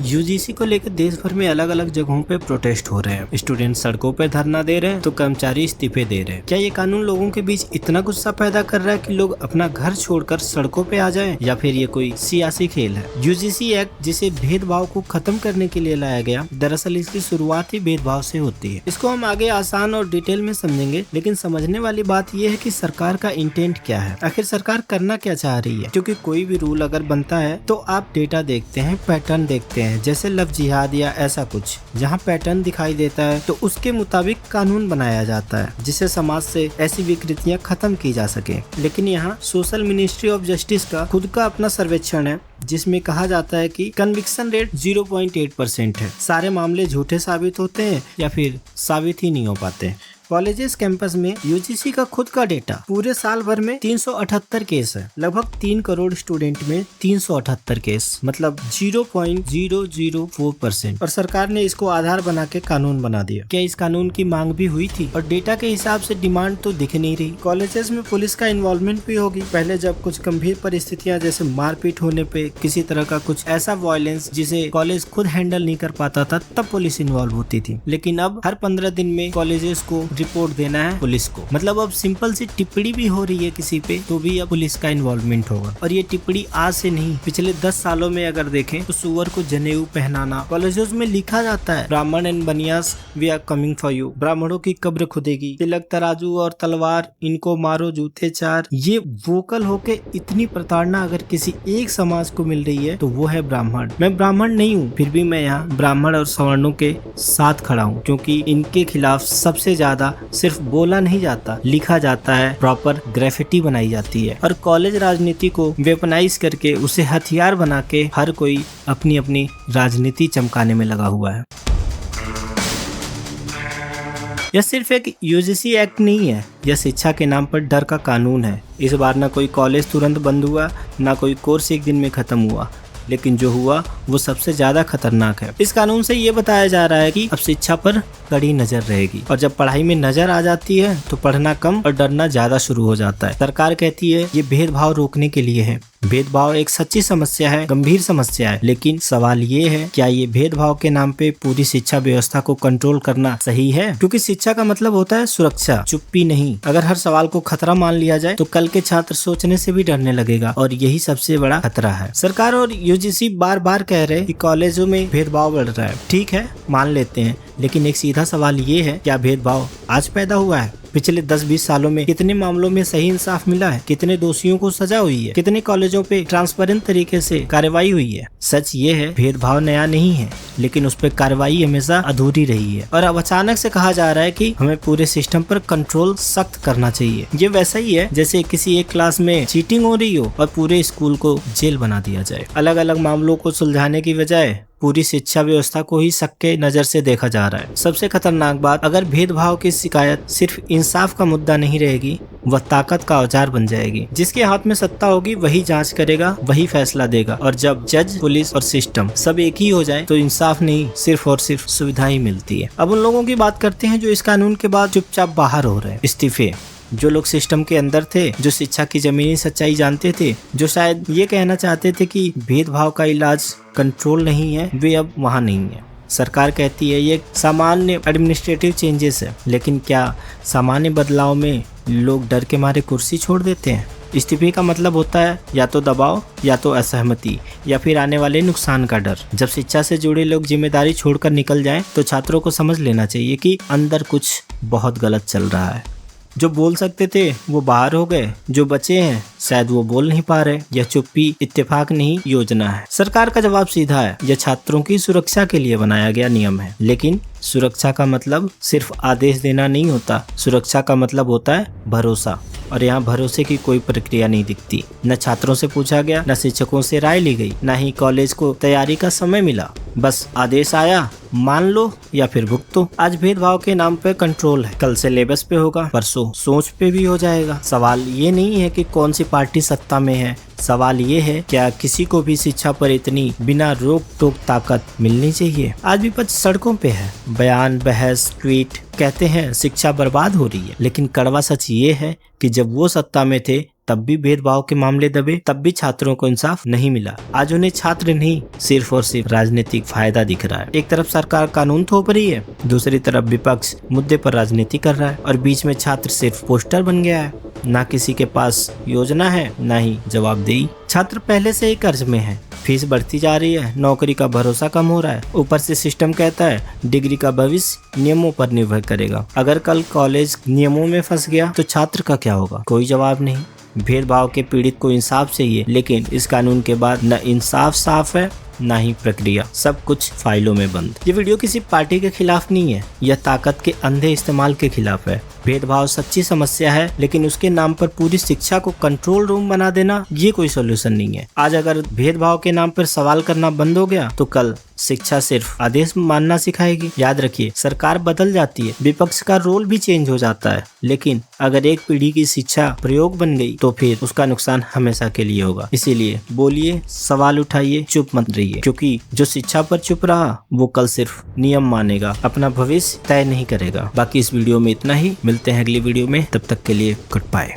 UGC को लेकर देश भर में अलग अलग जगहों पे प्रोटेस्ट हो रहे हैं। स्टूडेंट सड़कों पे धरना दे रहे हैं तो कर्मचारी इस्तीफे दे रहे हैं। क्या ये कानून लोगों के बीच इतना गुस्सा पैदा कर रहा है कि लोग अपना घर छोड़कर सड़कों पे आ जाएं, या फिर ये कोई सियासी खेल है? यूजीसी एक्ट, जिसे भेदभाव को खत्म करने के लिए लाया गया, दरअसल इसकी शुरुआत ही भेदभाव से होती है। इसको हम आगे आसान और डिटेल में समझेंगे, लेकिन समझने वाली बात यह है कि सरकार का इंटेंट क्या है, आखिर सरकार करना क्या चाह रही है। क्योंकि कोई भी रूल अगर बनता है तो आप डेटा देखते हैं, पैटर्न देखते हैं, जैसे लव जिहाद या ऐसा कुछ। जहाँ पैटर्न दिखाई देता है तो उसके मुताबिक कानून बनाया जाता है, जिससे समाज से ऐसी विकृतियां खत्म की जा सके। लेकिन यहाँ सोशल मिनिस्ट्री ऑफ जस्टिस का खुद का अपना सर्वेक्षण है, जिसमें कहा जाता है कि कन्विक्शन रेट 0.8% है। सारे मामले झूठे साबित होते हैं या फिर साबित ही नहीं हो पाते। कॉलेजेस कैंपस में यूजीसी का खुद का डेटा, पूरे साल भर में 378 केस है। लगभग 3 करोड़ स्टूडेंट में 378 केस, मतलब 0.004%। और सरकार ने इसको आधार बना के कानून बना दिया। क्या इस कानून की मांग भी हुई थी? और डेटा के हिसाब से डिमांड तो दिख नहीं रही। कॉलेजेस में पुलिस का इन्वॉल्वमेंट भी होगी। पहले जब कुछ गंभीर परिस्थितियां जैसे मारपीट होने पे, किसी तरह का कुछ ऐसा वायलेंस जिसे कॉलेज खुद हैंडल नहीं कर पाता था, तब पुलिस इन्वॉल्व होती थी। लेकिन अब हर 15 दिन में कॉलेजेस को रिपोर्ट देना है पुलिस को। मतलब अब सिंपल सी टिप्पणी भी हो रही है किसी पे तो भी अब पुलिस का इन्वॉल्वमेंट होगा। और ये टिप्पणी आज से नहीं, पिछले 10 सालों में अगर देखें तो सुअर को जनेऊ पहनाना, कॉलेजेस में लिखा जाता है Brahman and Banias we are coming for you, ब्राह्मणों की कब्र खुदेगी, तिलक तराजू और तलवार, इनको मारो जूते चार। ये वोकल होके इतनी प्रताड़ना अगर किसी एक समाज को मिल रही है तो वो है ब्राह्मण। मैं ब्राह्मण नहीं हूँ, फिर भी मैं यहाँ ब्राह्मण और सवर्णों के साथ खड़ा हूँ, क्योंकि इनके खिलाफ सबसे ज्यादा सिर्फ बोला नहीं जाता, लिखा जाता है, प्रॉपर ग्राफिटी बनाई जाती है। और कॉलेज राजनीति को वेपनाइज करके, उसे हथियार बना के हर कोई अपनी अपनी राजनीति चमकाने में लगा हुआ है। यह सिर्फ एक यूजीसी एक्ट नहीं है, यह शिक्षा के नाम पर डर का कानून है। इस बार ना कोई कॉलेज तुरंत बंद हुआ, ना कोई कोर्स एक दिन में खत्म हुआ, लेकिन जो हुआ वो सबसे ज्यादा खतरनाक है। इस कानून से ये बताया जा रहा है कि अब शिक्षा पर कड़ी नजर रहेगी, और जब पढ़ाई में नजर आ जाती है तो पढ़ना कम और डरना ज्यादा शुरू हो जाता है। सरकार कहती है ये भेदभाव रोकने के लिए है। भेदभाव एक सच्ची समस्या है, गंभीर समस्या है, लेकिन सवाल ये है क्या ये भेदभाव के नाम पे पूरी शिक्षा व्यवस्था को कंट्रोल करना सही है? क्योंकि शिक्षा का मतलब होता है सुरक्षा, चुप्पी नहीं। अगर हर सवाल को खतरा मान लिया जाए तो कल के छात्र सोचने से भी डरने लगेगा, और यही सबसे बड़ा खतरा है। सरकार और यूजीसी बार बार कह रहे हैं कि कॉलेजों में भेदभाव बढ़ रहा है। ठीक है, मान लेते हैं, लेकिन एक सीधा सवाल ये है, क्या भेदभाव आज पैदा हुआ है? पिछले 10-20 सालों में कितने मामलों में सही इंसाफ मिला है? कितने दोषियों को सजा हुई है? कितने कॉलेजों पे ट्रांसपेरेंट तरीके से कार्रवाई हुई है? सच ये है, भेदभाव नया नहीं है, लेकिन उस पर कार्रवाई हमेशा अधूरी रही है। और अब अचानक से कहा जा रहा है कि हमें पूरे सिस्टम पर कंट्रोल सख्त करना चाहिए। ये वैसा ही है जैसे किसी एक क्लास में चीटिंग हो रही हो और पूरे स्कूल को जेल बना दिया जाए। अलग अलग मामलों को सुलझाने की बजाय पूरी शिक्षा व्यवस्था को ही शक के नजर से देखा जा रहा है। सबसे खतरनाक बात, अगर भेदभाव की शिकायत सिर्फ इंसाफ का मुद्दा नहीं रहेगी, वह ताकत का औजार बन जाएगी। जिसके हाथ में सत्ता होगी वही जांच करेगा, वही फैसला देगा। और जब जज, पुलिस और सिस्टम सब एक ही हो जाए तो इंसाफ नहीं, सिर्फ और सिर्फ सुविधा ही मिलती है। अब उन लोगों की बात करते हैं जो इस कानून के बाद चुपचाप बाहर हो रहे हैं। इस्तीफे। जो लोग सिस्टम के अंदर थे, जो शिक्षा की जमीनी सच्चाई जानते थे, जो शायद ये कहना चाहते थे कि भेदभाव का इलाज कंट्रोल नहीं है, वे अब वहाँ नहीं है। सरकार कहती है ये सामान्य एडमिनिस्ट्रेटिव चेंजेस है, लेकिन क्या सामान्य बदलाव में लोग डर के मारे कुर्सी छोड़ देते हैं? इस्तीफे का मतलब होता है या तो दबाव, या तो असहमति, या फिर आने वाले नुकसान का डर। जब शिक्षा से जुड़े लोग जिम्मेदारी छोड़कर निकल जाएं, तो छात्रों को समझ लेना चाहिए कि अंदर कुछ बहुत गलत चल रहा है। जो बोल सकते थे वो बाहर हो गए, जो बचे हैं शायद वो बोल नहीं पा रहे। यह चुप्पी इत्तेफाक नहीं, योजना है। सरकार का जवाब सीधा है, यह छात्रों की सुरक्षा के लिए बनाया गया नियम है। लेकिन सुरक्षा का मतलब सिर्फ आदेश देना नहीं होता, सुरक्षा का मतलब होता है भरोसा। और यहाँ भरोसे की कोई प्रक्रिया नहीं दिखती। न छात्रों से पूछा गया, न शिक्षकों से राय ली गई, न ही कॉलेज को तैयारी का समय मिला। बस आदेश आया, मान लो या फिर भुगतो। आज भेदभाव के नाम पे कंट्रोल है, कल सिलेबस पे होगा, परसों सोच पे भी हो जाएगा। सवाल ये नहीं है कि कौन सी पार्टी सत्ता में है, सवाल ये है क्या किसी को भी शिक्षा पर इतनी बिना रोक टोक ताकत मिलनी चाहिए? आज विपक्ष सड़कों पे है, बयान, बहस, ट्वीट कहते हैं शिक्षा बर्बाद हो रही है, लेकिन कड़वा सच ये है कि जब वो सत्ता में थे तब भी भेदभाव के मामले दबे, तब भी छात्रों को इंसाफ नहीं मिला। आज उन्हें छात्र नहीं, सिर्फ और सिर्फ राजनीतिक फायदा दिख रहा है। एक तरफ सरकार कानून थोप रही है, दूसरी तरफ विपक्ष मुद्दे पर राजनीति कर रहा है और बीच में छात्र सिर्फ पोस्टर बन गया है। ना किसी के पास योजना है, ना ही जवाबदेही। छात्र पहले से ही कर्ज में है, फीस बढ़ती जा रही है, नौकरी का भरोसा कम हो रहा है, ऊपर से सिस्टम कहता है डिग्री का भविष्य नियमों पर निर्भर करेगा। अगर कल कॉलेज नियमों में फंस गया तो छात्र का क्या होगा? कोई जवाब नहीं। भेदभाव के पीड़ित को इंसाफ चाहिए, लेकिन इस कानून के बाद न इंसाफ साफ है, ना ही प्रक्रिया, सब कुछ फाइलों में बंद। ये वीडियो किसी पार्टी के खिलाफ नहीं है, यह ताकत के अंधे इस्तेमाल के खिलाफ है। भेदभाव सच्ची समस्या है, लेकिन उसके नाम पर पूरी शिक्षा को कंट्रोल रूम बना देना ये कोई सोल्यूशन नहीं है। आज अगर भेदभाव के नाम पर सवाल करना बंद हो गया तो कल शिक्षा सिर्फ आदेश मानना सिखाएगी। याद रखिए, सरकार बदल जाती है, विपक्ष का रोल भी चेंज हो जाता है, लेकिन अगर एक पीढ़ी की शिक्षा प्रयोग बन गई तो फिर उसका नुकसान हमेशा के लिए होगा। इसीलिए बोलिए, सवाल उठाइए, चुप मत रहिए, क्योंकि जो शिक्षा पर चुप रहा वो कल सिर्फ नियम मानेगा, अपना भविष्य तय नहीं करेगा। बाकी इस वीडियो में इतना ही, मिलते हैं अगली वीडियो में, तब तक के लिए गुड बाय।